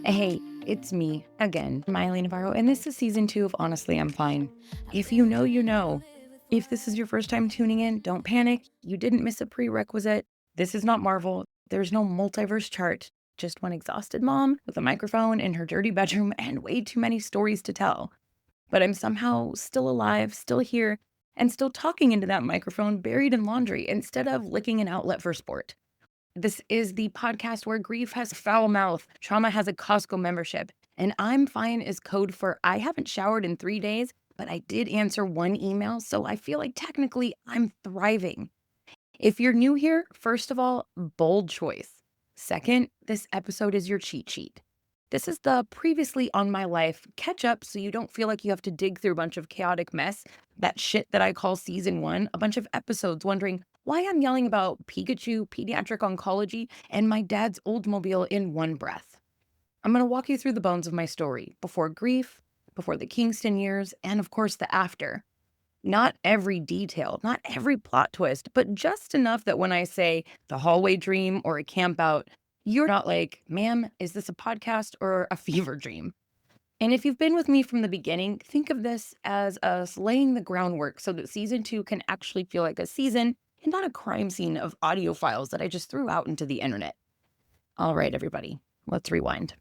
Hey, it's me again, Maile Navarro, and this is season 2 of Honestly, I'm Fine. If you know, you know. If this is your first time tuning in, don't panic. You didn't miss a prerequisite. This is not Marvel. There's no multiverse chart. Just one exhausted mom with a microphone in her dirty bedroom and way too many stories to tell. But I'm somehow still alive, still here, and still talking into that microphone buried in laundry instead of licking an outlet for sport. This is the podcast where grief has a foul mouth, trauma has a Costco membership, and I'm fine is code for I haven't showered in 3 days, but I did answer one email, so I feel like technically I'm thriving. If you're new here, first of all, bold choice. Second, this episode is your cheat sheet. This is the previously on my life catch up so you don't feel like you have to dig through a bunch of chaotic mess, that shit that I call season 1, a bunch of episodes wondering why I'm yelling about Pikachu, pediatric oncology, and my dad's Oldsmobile in one breath. I'm going to walk you through the bones of my story before grief, before the Kingston years, and of course the after. Not every detail, not every plot twist, but just enough that when I say the hallway dream or a camp out, you're not like, ma'am, is this a podcast or a fever dream? And if you've been with me from the beginning, think of this as us laying the groundwork so that season 2 can actually feel like a season and not a crime scene of audio files that I just threw out into the internet. All right, everybody, let's rewind.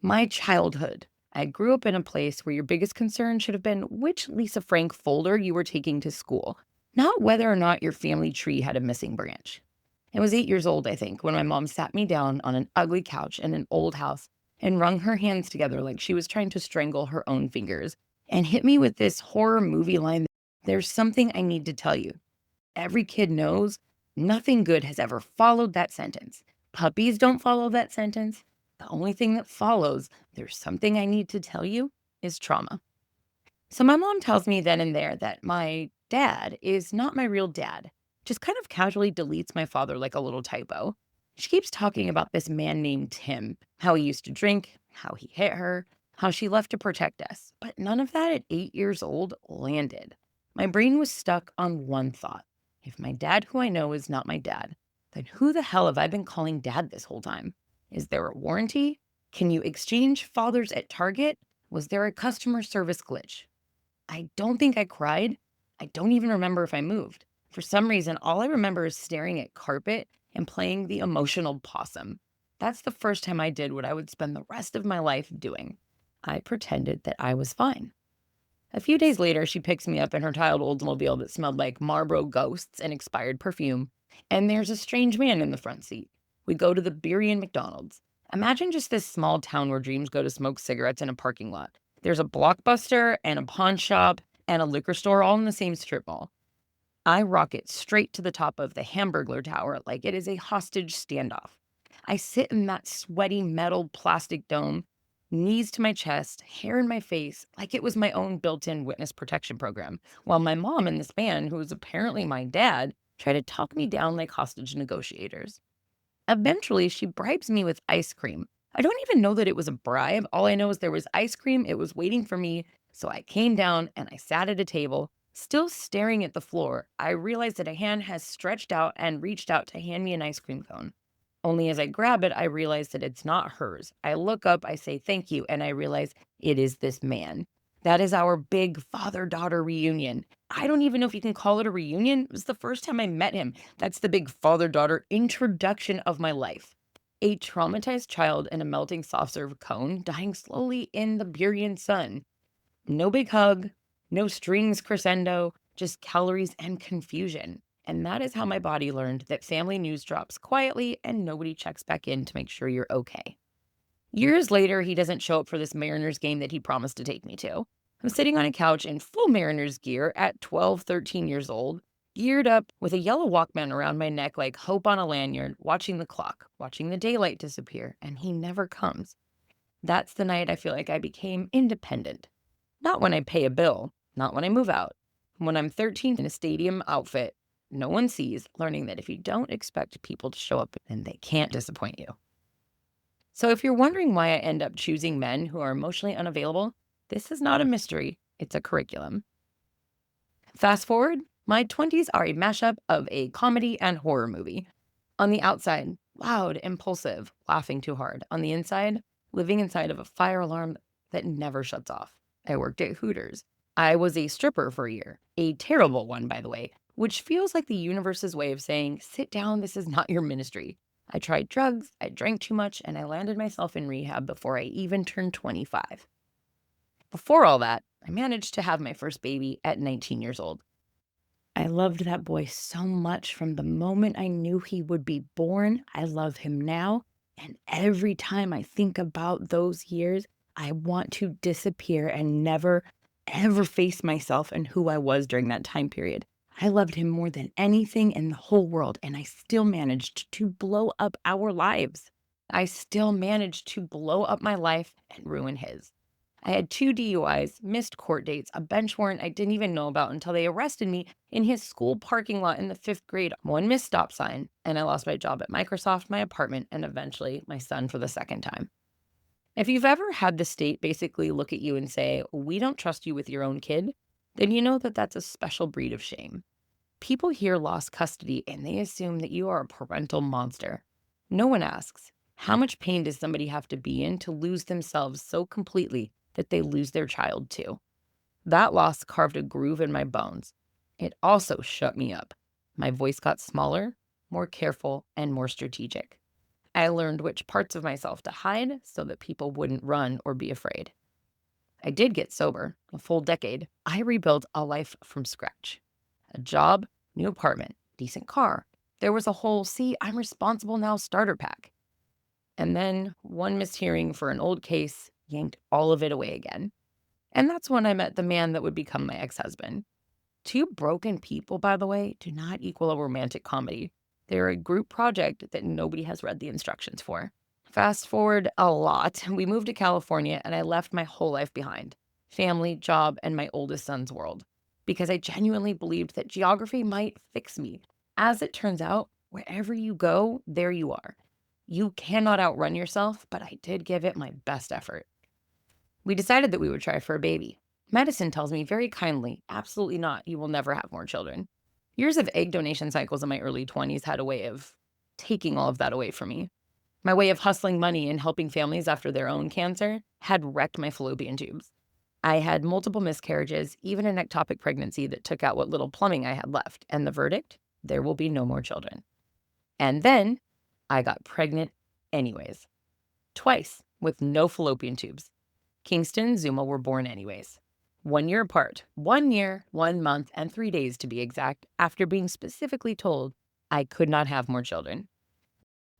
My childhood. I grew up in a place where your biggest concern should have been which Lisa Frank folder you were taking to school, not whether or not your family tree had a missing branch. I was 8 years old, I think, when my mom sat me down on an ugly couch in an old house and wrung her hands together like she was trying to strangle her own fingers and hit me with this horror movie line. There's something I need to tell you. Every kid knows nothing good has ever followed that sentence. Puppies don't follow that sentence. The only thing that follows, there's something I need to tell you, is trauma. So my mom tells me then and there that my dad is not my real dad, just kind of casually deletes my father like a little typo. She keeps talking about this man named Tim, how he used to drink, how he hit her, how she left to protect us. But none of that at 8 years old landed. My brain was stuck on one thought. If my dad, who I know is not my dad, then who the hell have I been calling dad this whole time? Is there a warranty? Can you exchange fathers at Target? Was there a customer service glitch? I don't think I cried. I don't even remember if I moved. For some reason, all I remember is staring at carpet and playing the emotional possum. That's the first time I did what I would spend the rest of my life doing. I pretended that I was fine. A few days later, she picks me up in her tiled Oldsmobile that smelled like Marlboro ghosts and expired perfume, and there's a strange man in the front seat. We go to the Burien McDonald's. Imagine just this small town where dreams go to smoke cigarettes in a parking lot. There's a Blockbuster and a pawn shop and a liquor store all in the same strip mall. I rocket straight to the top of the Hamburglar Tower like it is a hostage standoff. I sit in that sweaty metal plastic dome, knees to my chest, hair in my face, like it was my own built-in witness protection program, while my mom and this man, who was apparently my dad, try to talk me down like hostage negotiators. Eventually, she bribes me with ice cream. I don't even know that it was a bribe. All I know is there was ice cream. It was waiting for me. So I came down and I sat at a table, still staring at the floor. I realized that a hand has stretched out and reached out to hand me an ice cream cone. Only as I grab it, I realize that it's not hers. I look up, I say thank you, and I realize it is this man. That is our big father daughter reunion. I don't even know if you can call it a reunion. It was the first time I met him. That's the big father daughter introduction of my life. A traumatized child in a melting soft serve cone dying slowly in the Burien sun. No big hug, no strings crescendo, just calories and confusion. And that is how my body learned that family news drops quietly and nobody checks back in to make sure you're okay. Years later, he doesn't show up for this Mariners game that he promised to take me to. I'm sitting on a couch in full Mariners gear at 12, 13 years old, geared up with a yellow Walkman around my neck like hope on a lanyard, watching the clock, watching the daylight disappear, and he never comes. That's the night I feel like I became independent. Not when I pay a bill, not when I move out. When I'm 13 in a stadium outfit, no one sees, learning that if you don't expect people to show up, then they can't disappoint you. So if you're wondering why I end up choosing men who are emotionally unavailable, this is not a mystery, it's a curriculum. Fast forward, my 20s are a mashup of a comedy and horror movie. On the outside, loud, impulsive, laughing too hard. On the inside, living inside of a fire alarm that never shuts off. I worked at Hooters. I was a stripper for a year, a terrible one, by the way, which feels like the universe's way of saying, sit down, this is not your ministry. I tried drugs, I drank too much, and I landed myself in rehab before I even turned 25. Before all that, I managed to have my first baby at 19 years old. I loved that boy so much from the moment I knew he would be born. I love him now. And every time I think about those years, I want to disappear and never, ever face myself and who I was during that time period. I loved him more than anything in the whole world, and I still managed to blow up our lives. I still managed to blow up my life and ruin his. I had 2 DUIs, missed court dates, a bench warrant I didn't even know about until they arrested me in his school parking lot in the 5th grade, one missed stop sign, and I lost my job at Microsoft, my apartment, and eventually my son for the second time. If you've ever had the state basically look at you and say, we don't trust you with your own kid, then you know that that's a special breed of shame. People hear lost custody and they assume that you are a parental monster. No one asks, how much pain does somebody have to be in to lose themselves so completely that they lose their child too? That loss carved a groove in my bones. It also shut me up. My voice got smaller, more careful, and more strategic. I learned which parts of myself to hide so that people wouldn't run or be afraid. I did get sober, a full decade. I rebuilt a life from scratch. A job, new apartment, decent car. There was a whole, see, I'm responsible now starter pack. And then one mishearing for an old case yanked all of it away again. And that's when I met the man that would become my ex-husband. Two broken people, by the way, do not equal a romantic comedy. They're a group project that nobody has read the instructions for. Fast forward a lot, we moved to California and I left my whole life behind. Family, job, and my oldest son's world. Because I genuinely believed that geography might fix me. As it turns out, wherever you go, there you are. You cannot outrun yourself, but I did give it my best effort. We decided that we would try for a baby. Medicine tells me very kindly, absolutely not, you will never have more children. Years of egg donation cycles in my early 20s had a way of taking all of that away from me. My way of hustling money and helping families after their own cancer had wrecked my fallopian tubes. I had multiple miscarriages, even an ectopic pregnancy that took out what little plumbing I had left. And the verdict? There will be no more children. And then I got pregnant anyways. Twice with no fallopian tubes. Kingston and Zuma were born anyways. 1 year apart, 1 year, 1 month, and 3 days to be exact, after being specifically told I could not have more children.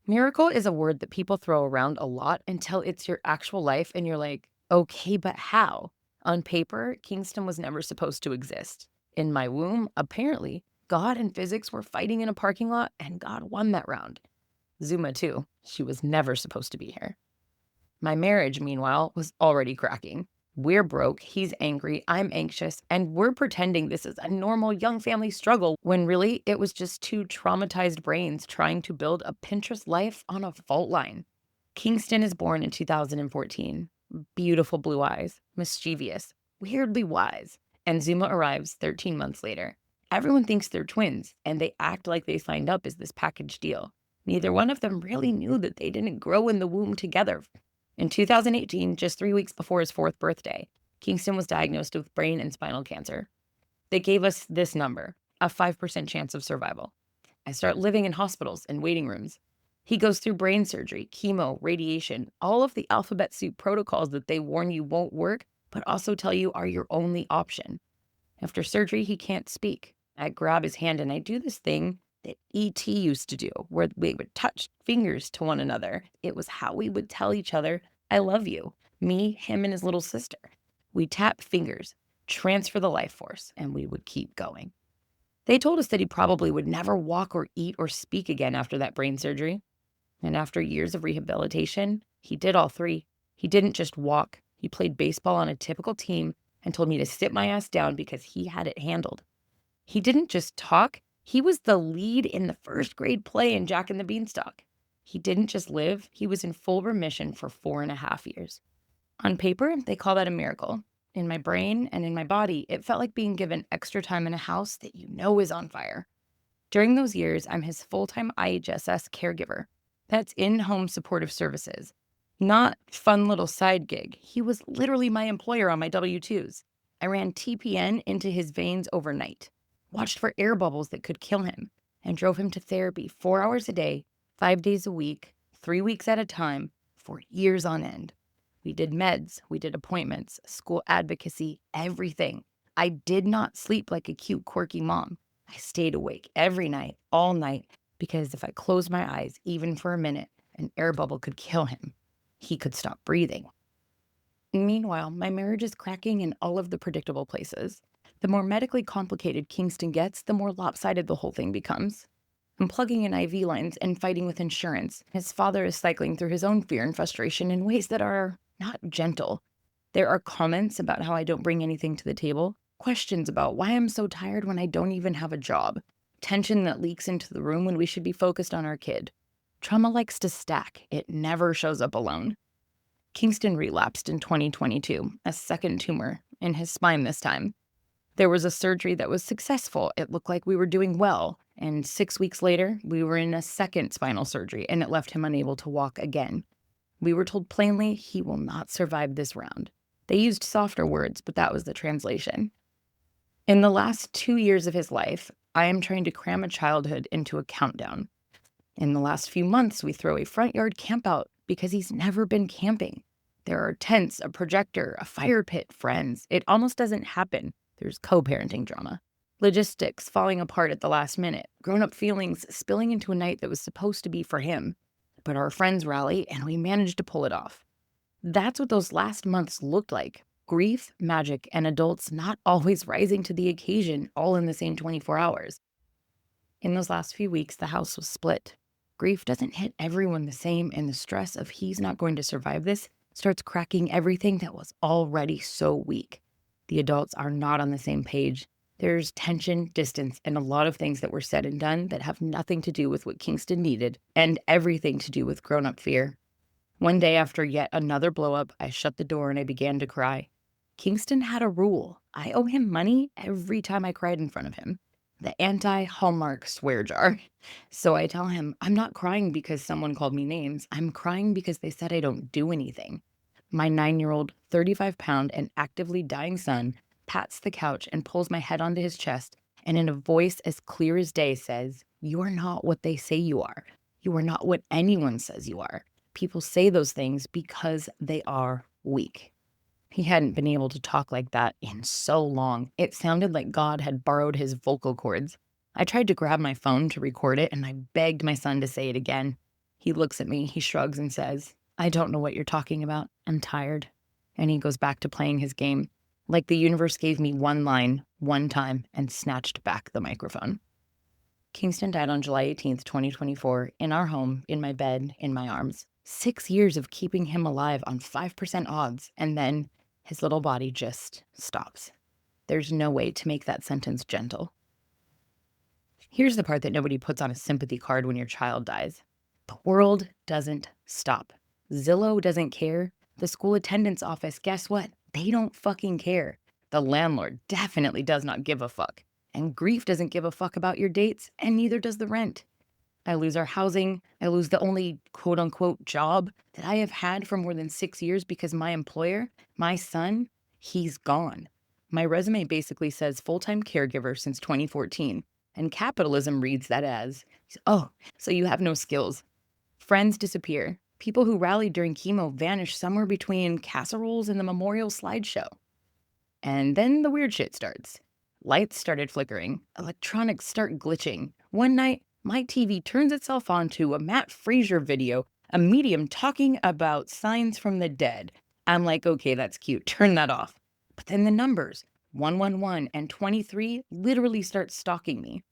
Miracle is a word that people throw around a lot until it's your actual life and you're like, okay, but how? On paper, Kingston was never supposed to exist. In my womb, apparently, God and physics were fighting in a parking lot and God won that round. Zuma too, she was never supposed to be here. My marriage, meanwhile, was already cracking. We're broke, he's angry, I'm anxious, and we're pretending this is a normal young family struggle when really it was just two traumatized brains trying to build a Pinterest life on a fault line. Kingston is born in 2014. Beautiful blue eyes, mischievous, weirdly wise, and Zuma arrives 13 months later. Everyone thinks they're twins, and they act like they signed up as this package deal. Neither one of them really knew that they didn't grow in the womb together. In 2018, just 3 weeks before his 4th birthday, Kingston was diagnosed with brain and spinal cancer. They gave us this number, a 5% chance of survival. I start living in hospitals and waiting rooms. He goes through brain surgery, chemo, radiation, all of the alphabet soup protocols that they warn you won't work, but also tell you are your only option. After surgery, he can't speak. I grab his hand and I do this thing that E.T. used to do, where we would touch fingers to one another. It was how we would tell each other, I love you. Me, him, and his little sister. We tap fingers, transfer the life force, and we would keep going. They told us that he probably would never walk or eat or speak again after that brain surgery. And after years of rehabilitation, he did all three. He didn't just walk. He played baseball on a typical team and told me to sit my ass down because he had it handled. He didn't just talk. He was the lead in the 1st grade play in Jack and the Beanstalk. He didn't just live. He was in full remission for 4.5 years. On paper, they call that a miracle. In my brain and in my body, it felt like being given extra time in a house that you know is on fire. During those years, I'm his full-time IHSS caregiver. That's in-home supportive services. Not fun little side gig. He was literally my employer on my W-2s. I ran TPN into his veins overnight, watched for air bubbles that could kill him, and drove him to therapy 4 hours a day, 5 days a week, 3 weeks at a time, for years on end. We did meds, we did appointments, school advocacy, everything. I did not sleep like a cute, quirky mom. I stayed awake every night, all night, because if I closed my eyes, even for a minute, an air bubble could kill him. He could stop breathing. Meanwhile, my marriage is cracking in all of the predictable places. The more medically complicated Kingston gets, the more lopsided the whole thing becomes. I'm plugging in IV lines and fighting with insurance. His father is cycling through his own fear and frustration in ways that are not gentle. There are comments about how I don't bring anything to the table, questions about why I'm so tired when I don't even have a job, tension that leaks into the room when we should be focused on our kid. Trauma likes to stack, it never shows up alone. Kingston relapsed in 2022, a second tumor in his spine this time. There was a surgery that was successful. It looked like we were doing well. And 6 weeks later, we were in a second spinal surgery, and it left him unable to walk again. We were told plainly he will not survive this round. They used softer words, but that was the translation. In the last 2 years of his life, I am trying to cram a childhood into a countdown. In the last few months, we throw a front yard campout because he's never been camping. There are tents, a projector, a fire pit, friends. It almost doesn't happen. There's co-parenting drama. Logistics falling apart at the last minute. Grown-up feelings spilling into a night that was supposed to be for him. But our friends rally, and we managed to pull it off. That's what those last months looked like. Grief, magic, and adults not always rising to the occasion all in the same 24 hours. In those last few weeks, the house was split. Grief doesn't hit everyone the same, and the stress of he's not going to survive this starts cracking everything that was already so weak. The adults are not on the same page. There's tension, distance, and a lot of things that were said and done that have nothing to do with what Kingston needed and everything to do with grown-up fear. One day after yet another blow-up, I shut the door and I began to cry. Kingston had a rule. I owe him money every time I cried in front of him. The anti-Hallmark swear jar. So I tell him, I'm not crying because someone called me names. I'm crying because they said I don't do anything. My 9-year-old, 35-pound, and actively dying son pats the couch and pulls my head onto his chest, and in a voice as clear as day says, "You are not what they say you are. You are not what anyone says you are. People say those things because they are weak." He hadn't been able to talk like that in so long. It sounded like God had borrowed his vocal cords. I tried to grab my phone to record it, and I begged my son to say it again. He looks at me, he shrugs and says, "I don't know what you're talking about. I'm tired." And he goes back to playing his game, like the universe gave me one line, one time, and snatched back the microphone. Kingston died on July 18th, 2024, in our home, in my bed, in my arms. 6 years of keeping him alive on 5% odds, and then his little body just stops. There's no way to make that sentence gentle. Here's the part that nobody puts on a sympathy card when your child dies. The world doesn't stop. Zillow doesn't care. The school attendance office, guess what? They don't fucking care. The landlord definitely does not give a fuck. And grief doesn't give a fuck about your dates, and neither does the rent. I lose our housing. I lose the only quote unquote job that I have had for more than 6 years because my employer, my son, he's gone. My resume basically says full-time caregiver since 2014, and capitalism reads that as, "Oh, so you have no skills." Friends disappear. People who rallied during chemo vanish somewhere between casseroles and the memorial slideshow. And then the weird shit starts. Lights started flickering. Electronics start glitching. One night, my TV turns itself on to a Matt Frazier video, a medium talking about signs from the dead. I'm like, okay, that's cute. Turn that off. But then the numbers, 111 and 23, literally start stalking me.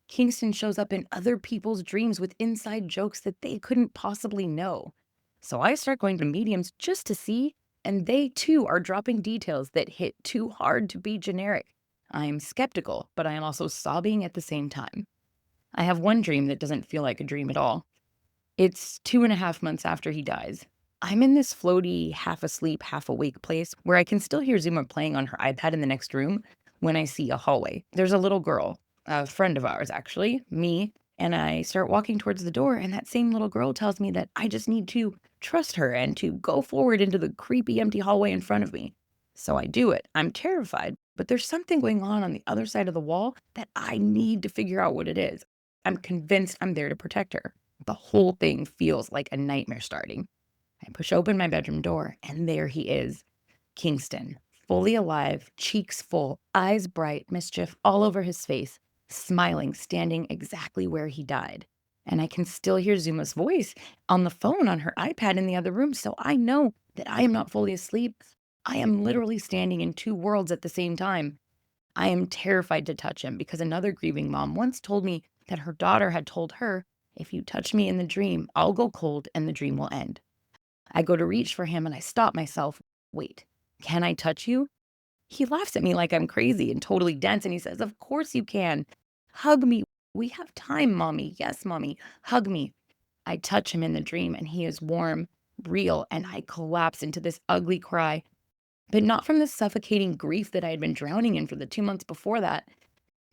Kingston shows up in other people's dreams with inside jokes that they couldn't possibly know. So I start going to mediums just to see, and they too are dropping details that hit too hard to be generic. I'm skeptical, but I am also sobbing at the same time. I have one dream that doesn't feel like a dream at all. It's 2.5 months after he dies. I'm in this floaty, half asleep, half awake place where I can still hear Zuma playing on her iPad in the next room when I see a hallway. There's a little girl, a friend of ours actually, me, And I start walking towards the door, and that same little girl tells me that I just need to trust her and to go forward into the creepy empty hallway in front of me. So I do it. I'm terrified, but there's something going on the other side of the wall that I need to figure out what it is. I'm convinced I'm there to protect her. The whole thing feels like a nightmare starting. I push open my bedroom door, and there he is, Kingston, fully alive, cheeks full, eyes bright, mischief all over his face, smiling, standing exactly where he died. And I can still hear Zuma's voice on the phone on her iPad in the other room, so I know that I am not fully asleep. I am literally standing in two worlds at the same time. I am terrified to touch him because another grieving mom once told me that her daughter had told her, "If you touch me in the dream, I'll go cold and the dream will end." I go to reach for him and I stop myself. Wait, can I touch you? He laughs at me like I'm crazy and totally dense, and he says, "Of course you can. Hug me. We have time, mommy. Yes, mommy. Hug me." I touch him in the dream and he is warm, real, and I collapse into this ugly cry, but not from the suffocating grief that I had been drowning in for the 2 months before that.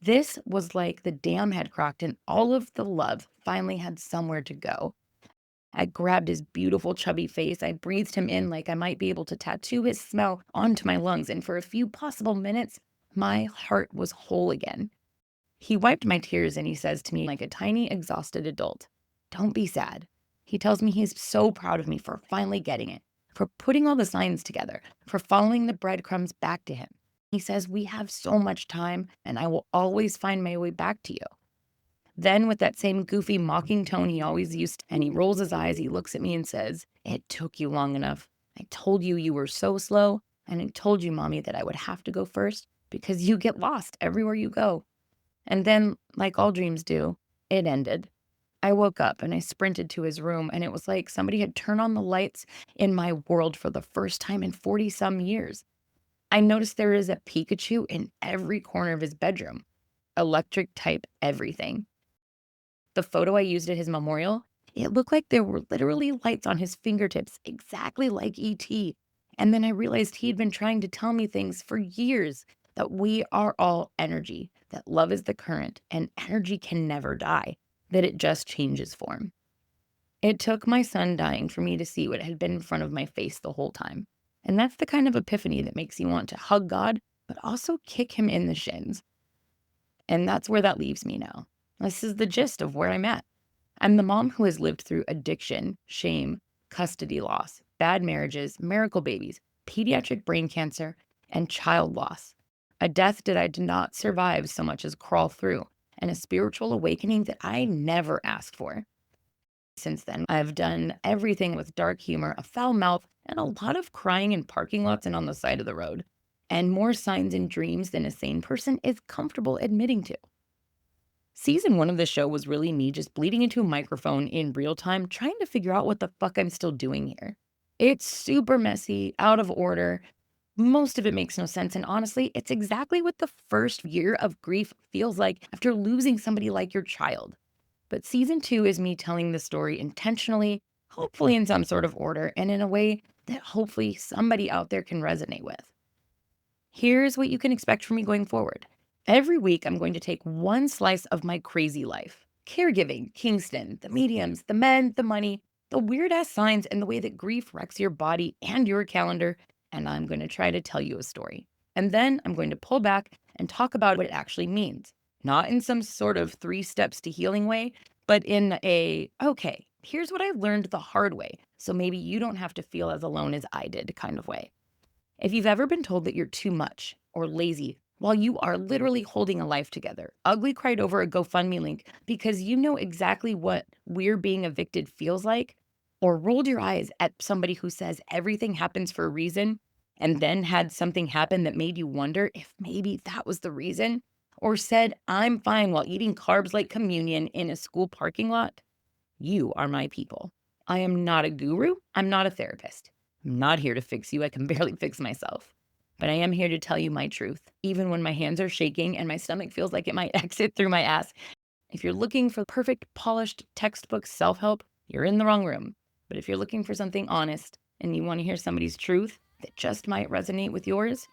This was like the dam had cracked and all of the love finally had somewhere to go. I grabbed his beautiful, chubby face. I breathed him in like I might be able to tattoo his smell onto my lungs. And for a few possible minutes, my heart was whole again. He wiped my tears and he says to me, like a tiny, exhausted adult, "Don't be sad." He tells me he's so proud of me for finally getting it, for putting all the signs together, for following the breadcrumbs back to him. He says, "We have so much time and I will always find my way back to you." Then, with that same goofy, mocking tone he always used, and he rolls his eyes, he looks at me and says, "It took you long enough. I told you you were so slow, and I told you, mommy, that I would have to go first because you get lost everywhere you go." And then, like all dreams do, it ended. I woke up and I sprinted to his room, and it was like somebody had turned on the lights in my world for the first time in 40 some years. I noticed there is a Pikachu in every corner of his bedroom, electric type everything. The photo I used at his memorial, it looked like there were literally lights on his fingertips, exactly like ET. And then I realized he'd been trying to tell me things for years, that we are all energy, that love is the current, and energy can never die, that it just changes form. It took my son dying for me to see what had been in front of my face the whole time. And that's the kind of epiphany that makes you want to hug God, but also kick him in the shins. And that's where that leaves me now. This is the gist of where I'm at. I'm the mom who has lived through addiction, shame, custody loss, bad marriages, miracle babies, pediatric brain cancer, and child loss. A death that I did not survive so much as crawl through, and a spiritual awakening that I never asked for. Since then, I've done everything with dark humor, a foul mouth, and a lot of crying in parking lots and on the side of the road. And more signs and dreams than a sane person is comfortable admitting to. Season 1 of the show was really me just bleeding into a microphone in real time, trying to figure out what the fuck I'm still doing here. It's super messy, out of order. Most of it makes no sense. And honestly, it's exactly what the first year of grief feels like after losing somebody like your child. But season 2 is me telling the story intentionally, hopefully in some sort of order, and in a way that hopefully somebody out there can resonate with. Here's what you can expect from me going forward. Every week, I'm going to take one slice of my crazy life: caregiving, Kingston, the mediums, the men, the money, the weird ass signs, and the way that grief wrecks your body and your calendar. And I'm going to try to tell you a story. And then I'm going to pull back and talk about what it actually means. Not in some sort of 3 steps to healing way, but in a, okay, here's what I learned the hard way, so maybe you don't have to feel as alone as I did kind of way. If you've ever been told that you're too much or lazy while you are literally holding a life together, ugly cried over a GoFundMe link because you know exactly what we're being evicted feels like, or rolled your eyes at somebody who says everything happens for a reason and then had something happen that made you wonder if maybe that was the reason, or said, "I'm fine," while eating carbs like communion in a school parking lot, you are my people. I am not a guru. I'm not a therapist. I'm not here to fix you. I can barely fix myself. But I am here to tell you my truth, even when my hands are shaking and my stomach feels like it might exit through my ass. If you're looking for perfect, polished textbook self help, you're in the wrong room. But if you're looking for something honest and you want to hear somebody's truth that just might resonate with yours,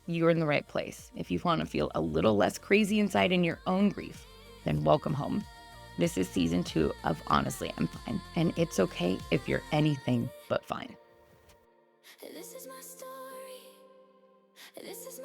you're in the right place. If you want to feel a little less crazy inside in your own grief, then welcome home. This is season 2 of Honestly, I'm Fine. And it's okay if you're anything but fine. This is my story. This is